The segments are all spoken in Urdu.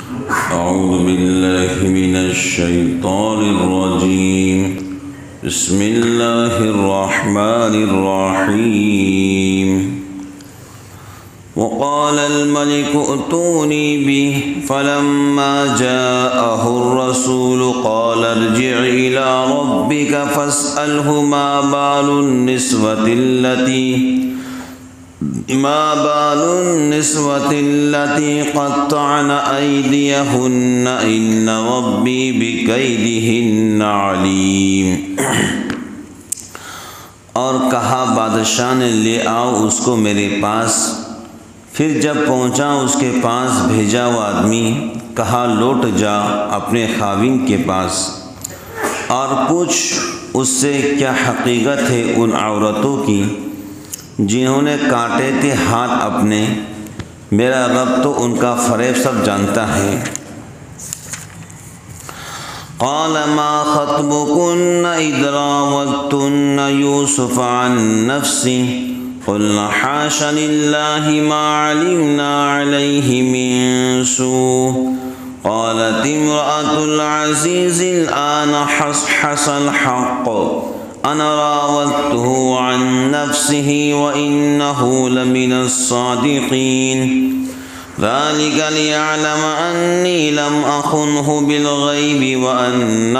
أعوذ بالله من الشيطان الرجيم. بسم الله الرحمن الرحيم. وقال الملك ائتوني به فلما جاءه الرسول قال ارجع إلى ربك فاسأله ما بال النسوة التي قطعن أيديهن إن ربي بكيدهن عليم. اور کہا بادشاہ نے لے آؤ اس کو میرے پاس. پھر جب پہنچا اس کے پاس بھیجا وہ آدمی، کہا لوٹ جا اپنے خاوند کے پاس اور پوچھ اس سے کیا حقیقت ہے ان عورتوں کی جنہوں نے کاٹے تھے ہاتھ اپنے. میرا رب تو ان کا فریب سب جانتا ہے. قال ما خطبكن إذ راوتن يوسف عن نفسه قلنا حاش لله ما علمنا عليه من سوء. قالت امرأة العزيز الآن حصحص الحق أنا راودته عن نفسه وإنه لمن الصادقين. ذلك ليعلم أني لم أخنه بالغيب وأن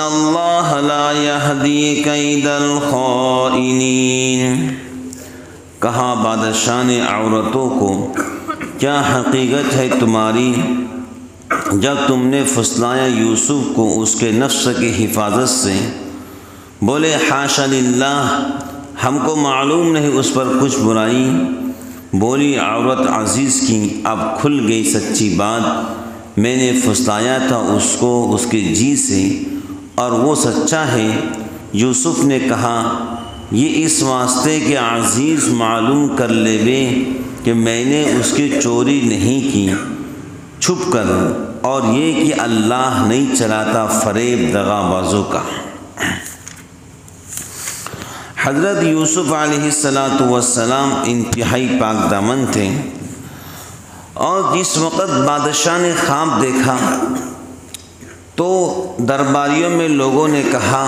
الله لا يهدي كيد الخائنين. کہا بادشاہ نے عورتوں کو کیا حقیقت ہے تمہاری جب تم نے پھسلایا یوسف کو اس کے نفس کی حفاظت سے. بولے حاشا للہ، ہم کو معلوم نہیں اس پر کچھ برائی. بولی عورت عزیز کی اب کھل گئی سچی بات، میں نے پھسلایا تھا اس کو اس کے جی سے اور وہ سچا ہے. یوسف نے کہا یہ اس واسطے کہ عزیز معلوم کر لے بے کہ میں نے اس کی چوری نہیں کی چھپ کر، اور یہ کہ اللہ نہیں چلاتا فریب دغا بازوں کا. حضرت یوسف علیہ السلام انتہائی پاک دامن تھے، اور جس وقت بادشاہ نے خواب دیکھا تو درباریوں میں لوگوں نے کہا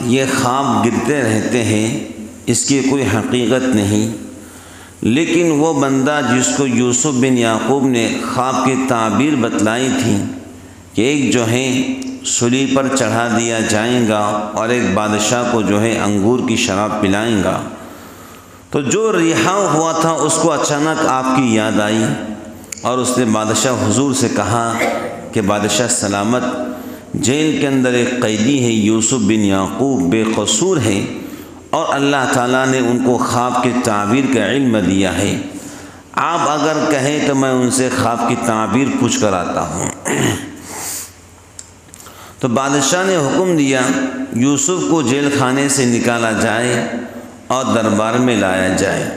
یہ خواب گرتے رہتے ہیں، اس کی کوئی حقیقت نہیں. لیکن وہ بندہ جس کو یوسف بن یعقوب نے خواب کی تعبیر بتلائی تھی کہ ایک جو ہے سولی پر چڑھا دیا جائے گا اور ایک بادشاہ کو جو ہے انگور کی شراب پلائیں گا، تو جو رہا ہوا تھا اس کو اچانک آپ کی یاد آئی اور اس نے بادشاہ حضور سے کہا کہ بادشاہ سلامت، جیل کے اندر ایک قیدی ہے یوسف بن یعقوب، بے قصور ہے اور اللہ تعالیٰ نے ان کو خواب کی تعبیر کا علم دیا ہے. آپ اگر کہیں تو میں ان سے خواب کی تعبیر پوچھ کر آتا ہوں. تو بادشاہ نے حکم دیا یوسف کو جیل خانے سے نکالا جائے اور دربار میں لایا جائے.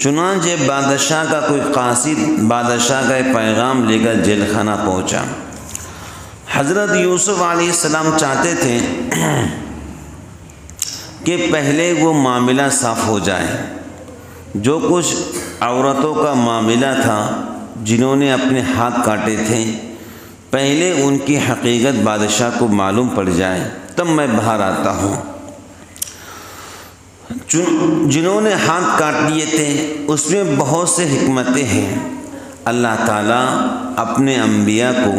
چنانچہ بادشاہ کا کوئی قاصد بادشاہ کا پیغام لے کر جیل خانہ پہنچا. حضرت یوسف علیہ السلام چاہتے تھے کہ پہلے وہ معاملہ صاف ہو جائے. جو کچھ عورتوں کا معاملہ تھا جنہوں نے اپنے ہاتھ کاٹے تھے، پہلے ان کی حقیقت بادشاہ کو معلوم پڑ جائے تب میں باہر آتا ہوں. جنہوں نے ہاتھ کاٹ لیے تھے اس میں بہت سے حکمتیں ہیں. اللہ تعالیٰ اپنے انبیاء کو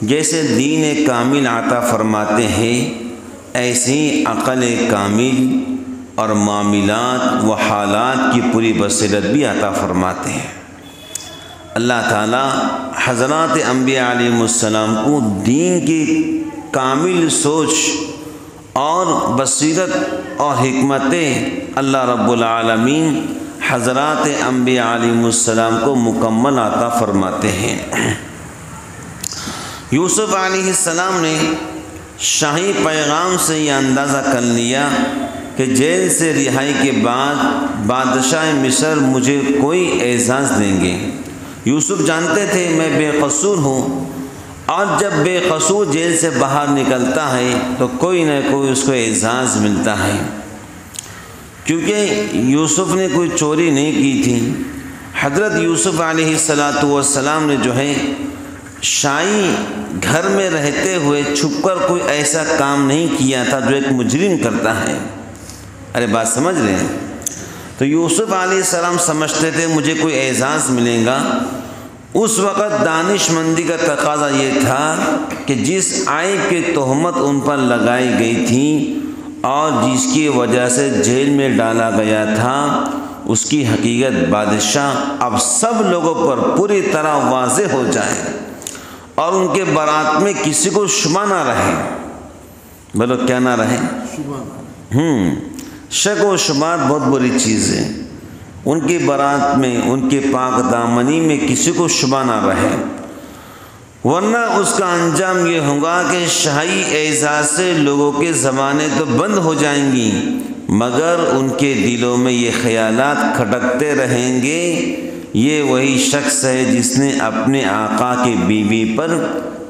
جیسے دین کامل عطا فرماتے ہیں، ایسے ہی عقل کامل اور معاملات و حالات کی پوری بصیرت بھی عطا فرماتے ہیں. اللہ تعالیٰ حضرات انبیاء علیہ السلام کو دین کی کامل سوچ اور بصیرت اور حکمتیں اللہ رب العالمین حضرات انبیاء علیہ السلام کو مکمل عطا فرماتے ہیں. یوسف علیہ السلام نے شاہی پیغام سے یہ اندازہ کر لیا کہ جیل سے رہائی کے بعد بادشاہ مصر مجھے کوئی اعزاز دیں گے. یوسف جانتے تھے میں بے قصور ہوں، اور جب بے قصور جیل سے باہر نکلتا ہے تو کوئی نہ کوئی اس کو اعزاز ملتا ہے. کیونکہ یوسف نے کوئی چوری نہیں کی تھی. حضرت یوسف علیہ السلام نے جو ہے شاہی گھر میں رہتے ہوئے چھپ کر کوئی ایسا کام نہیں کیا تھا جو ایک مجرم کرتا ہے۔ ارے بات سمجھ رہے ہیں؟ تو یوسف علیہ السلام سمجھتے تھے مجھے کوئی اعزاز ملے گا۔ اس وقت دانش مندی کا تقاضا یہ تھا کہ جس عیب کی تہمت ان پر لگائی گئی تھی اور جس کی وجہ سے جیل میں ڈالا گیا تھا، اس کی حقیقت بادشاہ اب سب لوگوں پر پوری طرح واضح ہو جائے اور ان کے برات میں کسی کو شبہ نہ رہے۔ بولو کیا نہ رہے؟ شک و شبہات بہت بری چیز ہے۔ ان کی برات میں، ان کی پاک دامنی میں کسی کو شبہ نہ رہے، ورنہ اس کا انجام یہ ہوگا کہ شاہی اعزاز سے لوگوں کے زبانیں تو بند ہو جائیں گی، مگر ان کے دلوں میں یہ خیالات کھٹکتے رہیں گے، یہ وہی شخص ہے جس نے اپنے آقا کی بیوی پر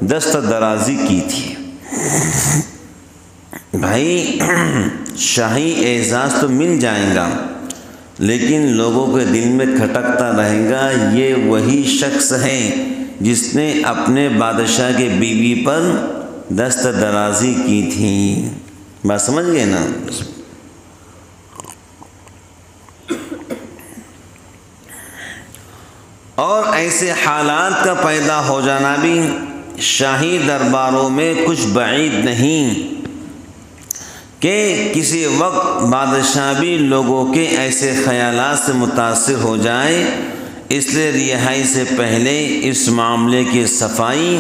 دست درازی کی تھی۔ بھائی شاہی اعزاز تو مل جائے گا، لیکن لوگوں کے دل میں کھٹکتا رہے گا یہ وہی شخص ہے جس نے اپنے بادشاہ کے بیوی پر دست درازی کی تھی۔ بات سمجھ گئے نا؟ اور ایسے حالات کا پیدا ہو جانا بھی شاہی درباروں میں کچھ بعید نہیں کہ کسی وقت بادشاہ بھی لوگوں کے ایسے خیالات سے متاثر ہو جائے، اس لیے رہائی سے پہلے اس معاملے کی صفائی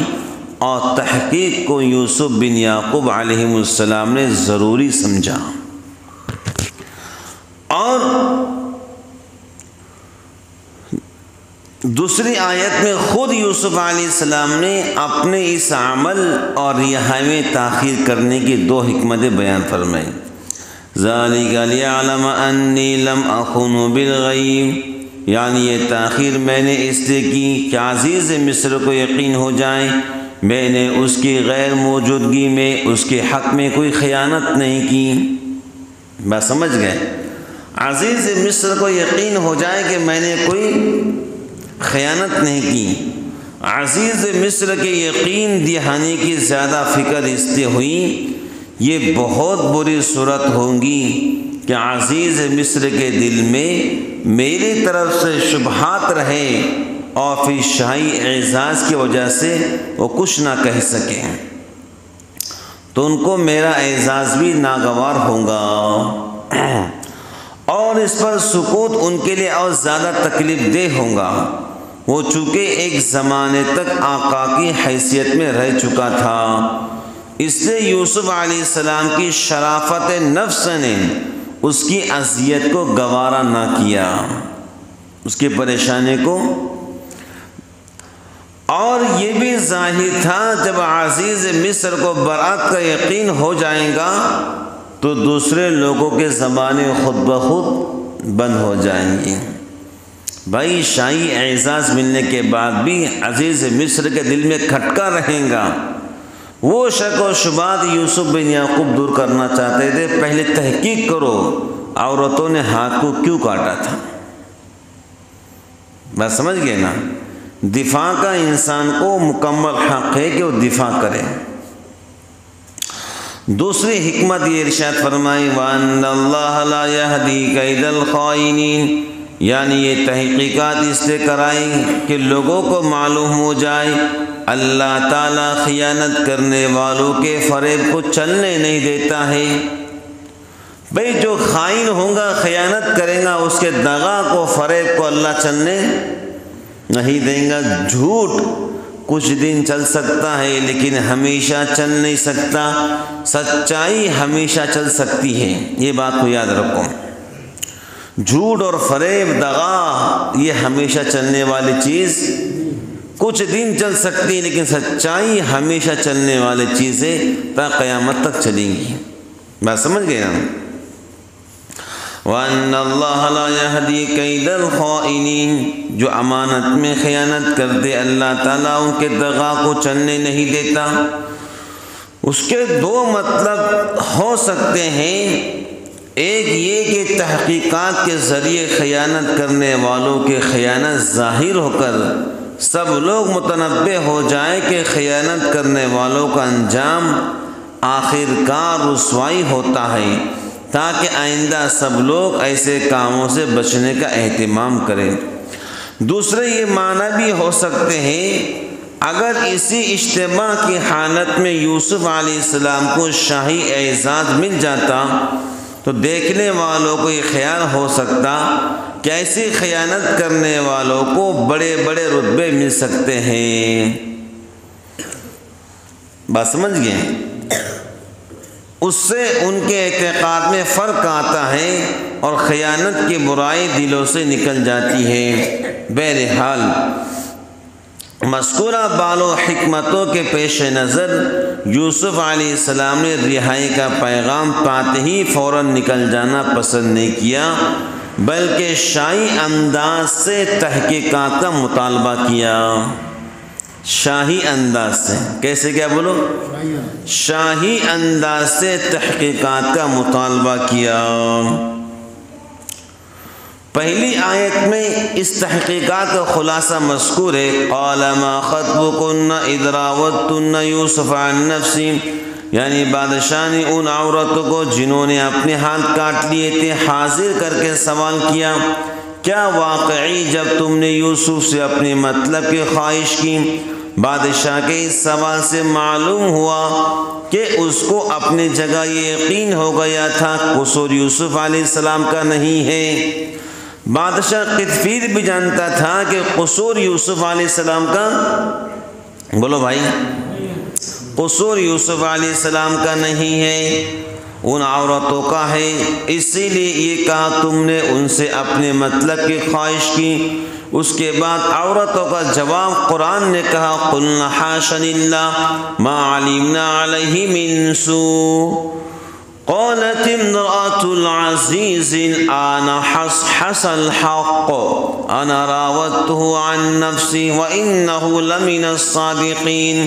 اور تحقیق کو یوسف بن یعقوب علیہ السلام نے ضروری سمجھا۔ اور دوسری آیت میں خود یوسف علیہ السلام نے اپنے اس عمل اور رہائی میں تاخیر کرنے کی دو حکمتیں بیان فرمائی۔ ذَلِكَ لِيَعْلَمَ أَنِّي لَمْ أَخُنْهُ بِالْغَيْبِ، یعنی یہ تاخیر میں نے اس لیے کی کہ عزیز مصر کو یقین ہو جائے میں نے اس کی غیر موجودگی میں اس کے حق میں کوئی خیانت نہیں کی۔ بات سمجھ گئے؟ عزیز مصر کو یقین ہو جائے کہ میں نے کوئی خیانت نہیں کی۔ عزیز مصر کے یقین دہانی کی زیادہ فکر اس لیے ہوئی، یہ بہت بری صورت ہوگی کہ عزیز مصر کے دل میں میری طرف سے شبہات رہے اور پھر شاہی اعزاز کی وجہ سے وہ کچھ نہ کہہ سکیں، تو ان کو میرا اعزاز بھی ناگوار ہوگا اور اس پر سکوت ان کے لیے اور زیادہ تکلیف دہ ہوگا۔ وہ چونکہ ایک زمانے تک آقا کی حیثیت میں رہ چکا تھا، اس لیے یوسف علیہ السلام کی شرافت نفس نے اس کی اذیت کو گوارا نہ کیا، اس کی پریشانی کو۔ اور یہ بھی ظاہر تھا جب عزیز مصر کو برات کا یقین ہو جائے گا تو دوسرے لوگوں کے زبانیں خود بخود بند ہو جائیں گی۔ بھائی شاہی اعزاز ملنے کے بعد بھی عزیز مصر کے دل میں کھٹکا رہے گا، وہ شک و شبہات یوسف بن یعقوب دور کرنا چاہتے تھے۔ پہلے تحقیق کرو عورتوں نے ہاتھ کو کیوں کاٹا تھا۔ بات سمجھ گئے نا؟ دفاع کا انسان کو مکمل حق ہے کہ وہ دفاع کرے۔ دوسری حکمت یہ ارشاد فرمائی وَأَنَّ اللَّهَ لَا يَهْدِي كَيْدَ الْخَائِنِينَ، یعنی یہ تحقیقات اس لیے کرائی کہ لوگوں کو معلوم ہو جائے اللہ تعالیٰ خیانت کرنے والوں کے فریب کو چلنے نہیں دیتا ہے۔ بھئی جو خائن ہوگا، خیانت کرے گا، اس کے دغا کو، فریب کو اللہ چلنے نہیں دیں گا۔ جھوٹ کچھ دن چل سکتا ہے لیکن ہمیشہ چل نہیں سکتا، سچائی ہمیشہ چل سکتی ہے، یہ بات کو یاد رکھو۔ جھوٹ اور فریب، دغا، یہ ہمیشہ چلنے والی چیز کچھ دن چل سکتی ہے لیکن سچائی ہمیشہ چلنے والی چیزیں تا قیامت تک چلیں گی۔ بات سمجھ گئے نا؟ وَأَنَّ اللَّهَ لَا يَهْدِي كَيْدَ الْخَائِنِينَ، جو امانت میں خیانت کرتے اللہ تعالیٰ ان کے دغا کو چلنے نہیں دیتا۔ اس کے دو مطلب ہو سکتے ہیں، ایک یہ کہ تحقیقات کے ذریعے خیانت کرنے والوں کے خیانت ظاہر ہو کر سب لوگ متنبہ ہو جائے کہ خیانت کرنے والوں کا انجام آخر کار رسوائی ہوتا ہے، تاکہ آئندہ سب لوگ ایسے کاموں سے بچنے کا اہتمام کریں۔ دوسرے یہ معنی بھی ہو سکتے ہیں، اگر اسی اجتماع کی حالت میں یوسف علیہ السلام کو شاہی اعزاز مل جاتا تو دیکھنے والوں کو یہ خیال ہو سکتا کہ ایسی خیانت کرنے والوں کو بڑے بڑے رتبے مل سکتے ہیں۔ بات سمجھ گئے؟ اس سے ان کے اعتقاد میں فرق آتا ہے اور خیانت کی برائی دلوں سے نکل جاتی ہے۔ بہرحال مذکورہ بال و حکمتوں کے پیش نظر یوسف علیہ السلام نے رہائی کا پیغام پاتے ہی فوراً نکل جانا پسند نہیں کیا، بلکہ شاہی انداز سے تحقیقات کا مطالبہ کیا۔ شاہی انداز سے، کیسے کیا بولو؟ شاہی انداز سے تحقیقات کا مطالبہ کیا۔ پہلی آیت میں اس تحقیقات کا خلاصہ مذکور ہے، قال ما خطبکن اذ راوتن یوسف عن نفسی، یعنی بادشاہ نے ان عورتوں کو جنہوں نے اپنے ہاتھ کاٹ لیے تھے حاضر کر کے سوال کیا، کیا واقعی جب تم نے یوسف سے اپنے مطلب کی خواہش کی؟ بادشاہ کے اس سوال سے معلوم ہوا کہ اس کو اپنی جگہ یہ یقین ہو گیا تھا قصور یوسف علیہ السلام کا نہیں ہے۔ بادشاہ قطفیر بھی جانتا تھا کہ قصور یوسف علیہ السلام کا، بولو بھائی، قصور یوسف علیہ السلام کا نہیں ہے، ان عورتوں کا ہے، اسی لیے یہ کہا تم نے ان سے اپنے مطلب کی خواہش کی۔ اس کے بعد عورتوں کا جواب قرآن نے کہا، قلنا حاشا للہ ما علمنا علیہ من سوء، قالت امرأة العزیز الآن حصحص الحق انا راودته عن نفسی وانه لمن الصادقین،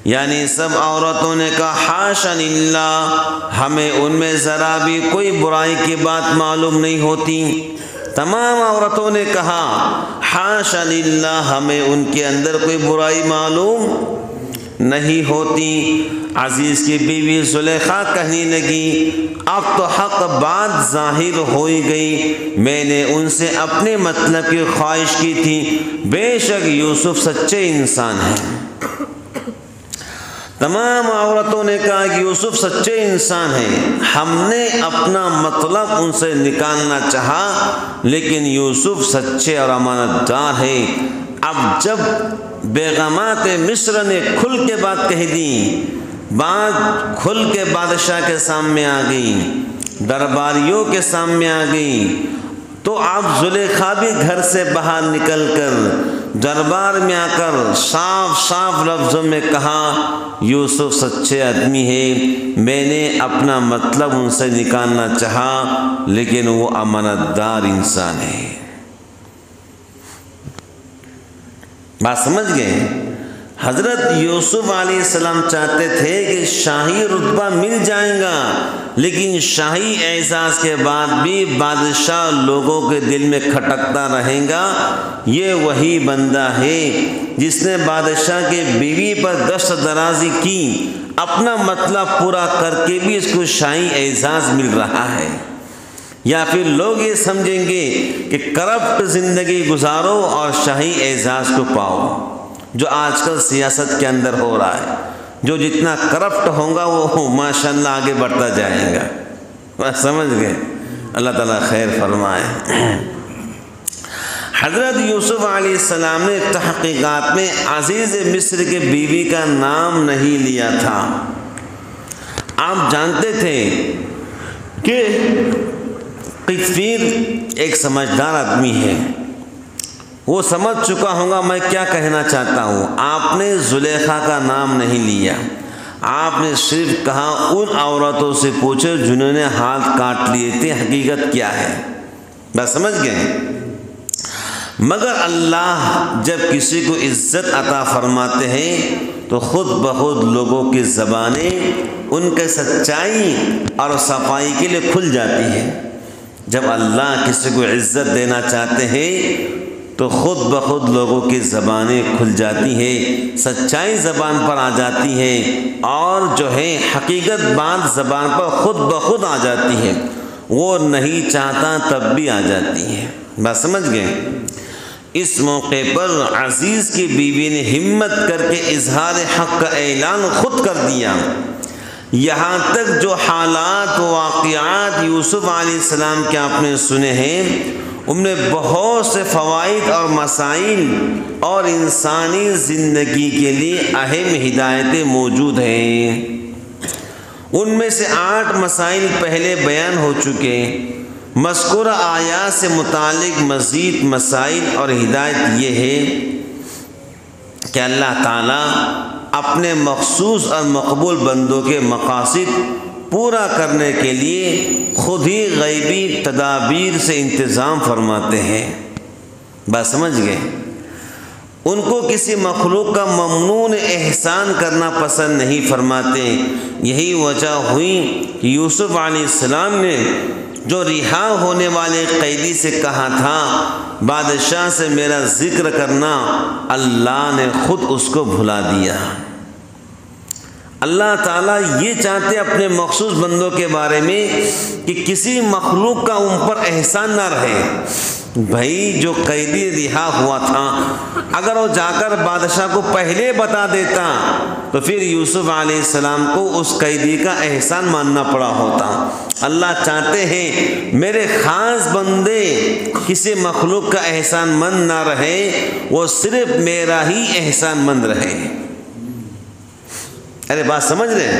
یعنی سب عورتوں نے کہا حاشا للہ، ہمیں ان میں ذرا بھی کوئی برائی کی بات معلوم نہیں ہوتی۔ تمام عورتوں نے کہا حاشا للہ، ہمیں ان کے اندر کوئی برائی معلوم نہیں ہوتی۔ عزیز کی بیوی زلیخا کہنے لگی، اب تو حق بات ظاہر ہو گئی، میں نے ان سے اپنے مطلب کی خواہش کی تھی، بے شک یوسف سچے انسان ہیں۔ تمام عورتوں نے کہا کہ یوسف سچے انسان ہیں، ہم نے اپنا مطلب ان سے نکالنا چاہا لیکن یوسف سچے اور امانت دار ہیں۔ اب جب بیگمات مصر نے کھل کے بات کہہ دی، بات کھل کے بادشاہ کے سامنے آ گئی، درباریوں کے سامنے آ گئی، تو اب زلیخا بھی گھر سے باہر نکل کر دربار میں آ کر صاف صاف لفظوں میں کہا یوسف سچے آدمی ہے، میں نے اپنا مطلب ان سے نکالنا چاہا لیکن وہ امانت دار انسان ہے۔ بات سمجھ گئے؟ حضرت یوسف علیہ السلام چاہتے تھے کہ شاہی رتبہ مل جائے گا، لیکن شاہی اعزاز کے بعد بھی بادشاہ لوگوں کے دل میں کھٹکتا رہے گا، یہ وہی بندہ ہے جس نے بادشاہ کے بیوی پر دست درازی کی، اپنا مطلب پورا کر کے بھی اس کو شاہی اعزاز مل رہا ہے۔ یا پھر لوگ یہ سمجھیں گے کہ کرپٹ زندگی گزارو اور شاہی اعزاز کو پاؤ، جو آج کل سیاست کے اندر ہو رہا ہے، جو جتنا کرپٹ ہوگا وہ ماشاءاللہ آگے بڑھتا جائے گا۔ بس سمجھ گئے؟ اللہ تعالیٰ خیر فرمائے۔ حضرت یوسف علیہ السلام نے تحقیقات میں عزیز مصر کے بیوی کا نام نہیں لیا تھا۔ آپ جانتے تھے کہ قطفیر ایک سمجھدار آدمی ہے، وہ سمجھ چکا ہوگا میں کیا کہنا چاہتا ہوں۔ آپ نے زلیخا کا نام نہیں لیا، آپ نے صرف کہا ان عورتوں سے پوچھو جنہوں نے ہاتھ کاٹ لیے تھے حقیقت کیا ہے۔ بس سمجھ گئے؟ مگر اللہ جب کسی کو عزت عطا فرماتے ہیں تو خود بخود لوگوں کی زبانیں ان کے سچائی اور صفائی کے لیے کھل جاتی ہے۔ جب اللہ کسی کو عزت دینا چاہتے ہیں تو خود بخود لوگوں کی زبانیں کھل جاتی ہیں، سچائی زبان پر آ جاتی ہے، اور جو ہے حقیقت بات زبان پر خود بخود آ جاتی ہے، وہ نہیں چاہتا تب بھی آ جاتی ہے۔ بات سمجھ گئے؟ اس موقع پر عزیز کی بیوی نے ہمت کر کے اظہار حق کا اعلان خود کر دیا، یہاں تک جو حالات و واقعات یوسف علیہ السلام کے آپ نے سنے ہیں ان میں بہت سے فوائد اور مسائل اور انسانی زندگی کے لیے اہم ہدایتیں موجود ہیں۔ ان میں سے 8 مسائل پہلے بیان ہو چکے۔ مذکورہ آیات سے متعلق مزید مسائل اور ہدایت یہ ہے کہ اللہ تعالیٰ اپنے مخصوص اور مقبول بندوں کے مقاصد پورا کرنے کے لیے خود ہی غیبی تدابیر سے انتظام فرماتے ہیں۔ بات سمجھ گئے؟ ان کو کسی مخلوق کا ممنون احسان کرنا پسند نہیں فرماتے۔ یہی وجہ ہوئی کہ یوسف علیہ السلام نے جو رہا ہونے والے قیدی سے کہا تھا بادشاہ سے میرا ذکر کرنا، اللہ نے خود اس کو بھلا دیا۔ اللہ تعالیٰ یہ چاہتے اپنے مخصوص بندوں کے بارے میں کہ کسی مخلوق کا ان پر احسان نہ رہے۔ بھائی جو قیدی رہا ہوا تھا اگر وہ جا کر بادشاہ کو پہلے بتا دیتا تو پھر یوسف علیہ السلام کو اس قیدی کا احسان ماننا پڑا ہوتا۔ اللہ چاہتے ہیں میرے خاص بندے کسی مخلوق کا احسان مند نہ رہے، وہ صرف میرا ہی احسان مند رہے۔ ارے بات سمجھ رہے؟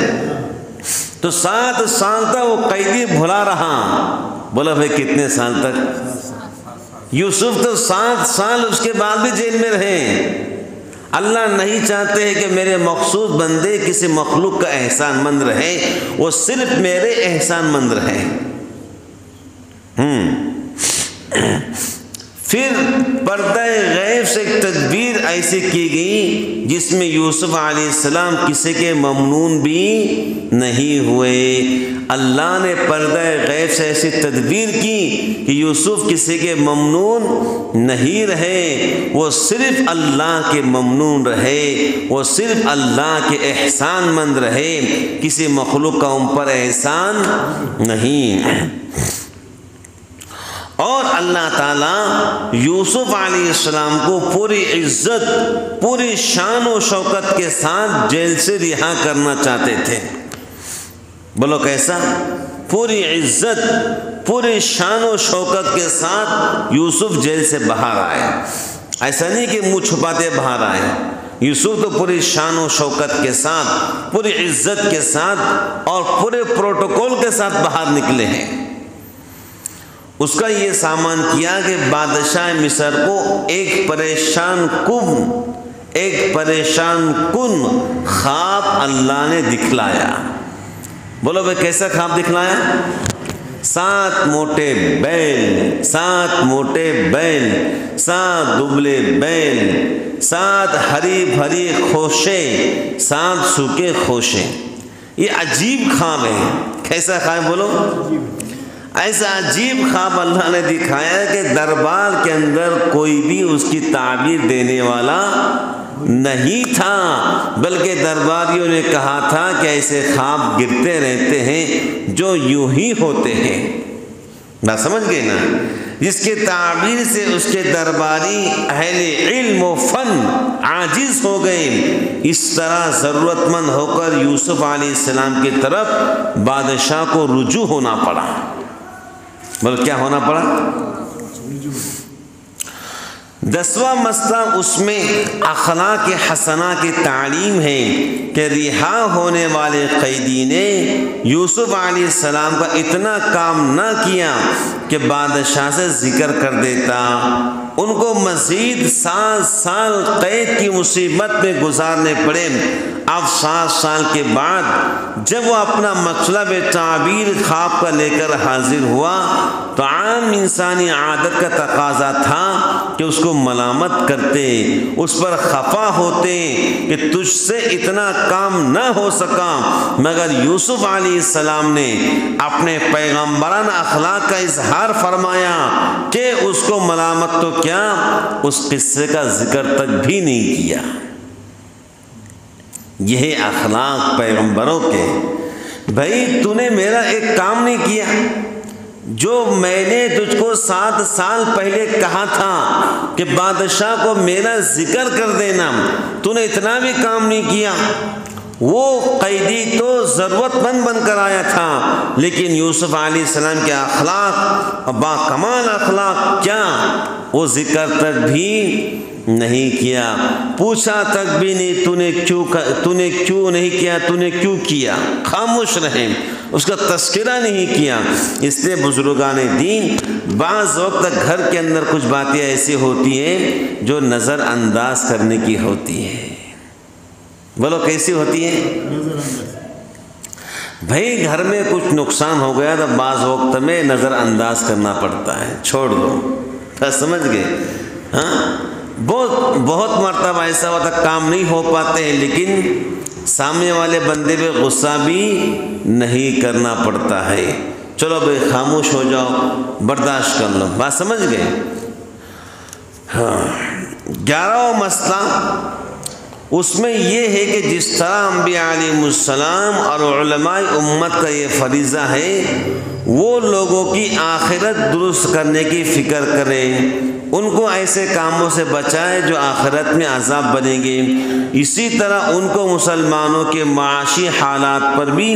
تو 7 سال تک وہ قیدی بھلا رہا۔ بولا بھائی کتنے سال تک؟ یوسف تو 7 سال اس کے بعد بھی جیل میں رہے۔ اللہ نہیں چاہتے ہیں کہ میرے مخصوص بندے کسی مخلوق کا احسان مند رہے، وہ صرف میرے احسان مند رہے۔ پھر پردہ غیب سے ایک تدبیر ایسی کی گئی جس میں یوسف علیہ السلام کسی کے ممنون بھی نہیں ہوئے۔ اللہ نے پردہ غیب سے ایسی تدبیر کی کہ یوسف کسی کے ممنون نہیں رہے، وہ صرف اللہ کے ممنون رہے، وہ صرف اللہ کے احسان مند رہے، کسی مخلوق کا ان پر احسان نہیں۔ اور اللہ تعالیٰ یوسف علیہ السلام کو پوری عزت، پوری شان و شوکت کے ساتھ جیل سے رہا کرنا چاہتے تھے۔ بولو کیسا؟ پوری عزت، پوری شان و شوکت کے ساتھ یوسف جیل سے باہر آئے۔ ایسا نہیں کہ منہ چھپاتے باہر آئے۔ یوسف تو پوری شان و شوکت کے ساتھ، پوری عزت کے ساتھ اور پورے پروٹوکول کے ساتھ باہر نکلے ہیں۔ اس کا یہ سامان کیا کہ بادشاہ مصر کو ایک پریشان کن خواب اللہ نے دکھلایا۔ بولو بھائی کیسا خواب دکھلایا؟ 7 موٹے بیل، 7 دبلے بیل، 7 ہری بھری خوشے، 7 سوکھے خوشے۔ یہ عجیب خواب ہے۔ کیسا خواب بولو؟ ایسا عجیب خواب اللہ نے دکھایا کہ دربار کے اندر کوئی بھی اس کی تعبیر دینے والا نہیں تھا، بلکہ درباریوں نے کہا تھا کہ ایسے خواب گرتے رہتے ہیں جو یوں ہی ہوتے ہیں۔ نہ سمجھ گئے نا؟ جس کے تعبیر سے اس کے درباری اہل علم و فن عاجز ہو گئے، اس طرح ضرورت مند ہو کر یوسف علیہ السلام کی طرف بادشاہ کو رجوع ہونا پڑا۔ بلکہ کیا ہونا پڑا؟ 10واں مسئلہ اس میں اخلاق حسنہ کی تعلیم ہے کہ رہا ہونے والے قیدی نے یوسف علیہ السلام کا اتنا کام نہ کیا کہ بادشاہ سے ذکر کر دیتا۔ ان کو مزید 7 سال قید کی مصیبت میں گزارنے پڑے۔ اب 7 سال کے بعد جب وہ اپنا مطلب تعبیر خواب کا لے کر حاضر ہوا تو عام انسانی عادت کا تقاضا تھا کہ اس کو ملامت کرتے، اس پر خفا ہوتے کہ تجھ سے اتنا کام نہ ہو سکا، مگر یوسف علیہ السلام نے اپنے پیغمبرانہ اخلاق کا اظہار فرمایا کہ اس کو ملامت تو کیا، اس قصے کا ذکر تک بھی نہیں کیا۔ یہ اخلاق پیغمبروں کے۔ بھائی تو نے میرا ایک کام نہیں کیا، جو میں نے تجھ کو 7 سال پہلے کہا تھا کہ بادشاہ کو میرا ذکر کر دینا، تو نے اتنا بھی کام نہیں کیا۔ وہ قیدی تو ضرورت مند بن کر آیا تھا، لیکن یوسف علیہ السلام کے اخلاق، با کمال اخلاق، کیا وہ ذکر تک بھی نہیں کیا، پوچھا تک بھی نہیں تو نے کیوں نہیں کیا، تو نے کیوں کیا، خاموش رہے، اس کا تذکرہ نہیں کیا۔ اس لیے بزرگان دین بعض وقت گھر کے اندر کچھ باتیں ایسی ہوتی ہیں جو نظر انداز کرنے کی ہوتی ہے۔ بولو کیسی ہوتی ہے؟ بھائی گھر میں کچھ نقصان ہو گیا تو بعض وقت میں نظر انداز کرنا پڑتا ہے، چھوڑ دو، سمجھ گئے؟ ہاں، بہت مرتبہ ایسا ہوتا کام نہیں ہو پاتے ہیں، لیکن سامنے والے بندے پہ غصہ بھی نہیں کرنا پڑتا ہے، چلو بھائی خاموش ہو جاؤ، برداشت کر لو، بات سمجھ گئے؟ ہاں، 11واں مسئلہ اس میں یہ ہے کہ جس طرح انبیاء علیہ السلام اور علماء امت کا یہ فریضہ ہے، وہ لوگوں کی آخرت درست کرنے کی فکر کریں، ان کو ایسے کاموں سے بچائے جو آخرت میں عذاب بنیں گے۔ اسی طرح ان کو مسلمانوں کے معاشی حالات پر بھی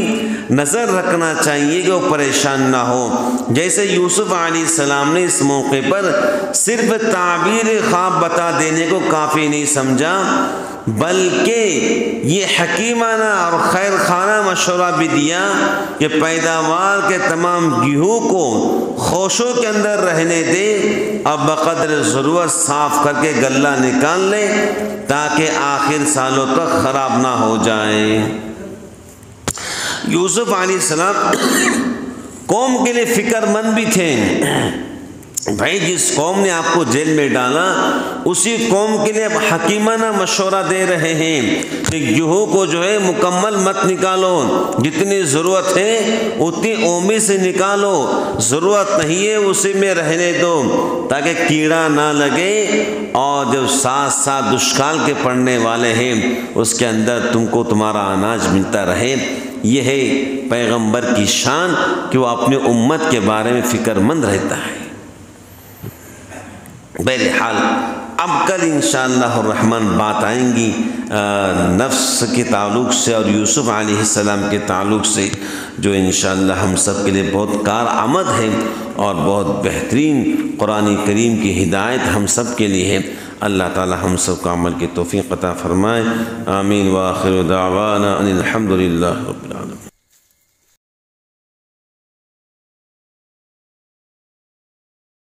نظر رکھنا چاہیے کہ وہ پریشان نہ ہو۔ جیسے یوسف علیہ السلام نے اس موقع پر صرف تعبیر خواب بتا دینے کو کافی نہیں سمجھا، بلکہ یہ حکیمانہ اور خیر خانہ مشورہ بھی دیا کہ پیداوار کے تمام گیہوں کو خوشوں کے اندر رہنے دے اور بقدر ضرورت صاف کر کے غلہ نکال لے تاکہ آخر سالوں تک خراب نہ ہو جائیں۔ یوسف علیہ السلام قوم کے لیے فکر مند بھی تھے۔ بھائی جس قوم نے آپ کو جیل میں ڈالا، اسی قوم کے لیے اب حکیمانہ مشورہ دے رہے ہیں کہ گیہوں کو جو ہے مکمل مت نکالو، جتنی ضرورت ہے اتنی اومی سے نکالو، ضرورت نہیں ہے اسی میں رہنے دو تاکہ کیڑا نہ لگے، اور جب ساتھ دشکال کے پڑنے والے ہیں اس کے اندر تم کو تمہارا اناج ملتا رہے۔ یہ ہے پیغمبر کی شان کہ وہ اپنے امت کے بارے میں فکر مند رہتا ہے۔ بہرحال اب کل انشاءاللہ الرحمن بات آئیں گی نفس کے تعلق سے اور یوسف علیہ السلام کے تعلق سے، جو انشاءاللہ ہم سب کے لیے بہت کارآمد ہے اور بہت بہترین قرآن کریم کی ہدایت ہم سب کے لیے ہے۔ اللہ تعالی ہم سب کو عمل کی توفیق عطا فرمائے، آمین۔ وآخر دعوانا ان الحمد للہ رب العالمین۔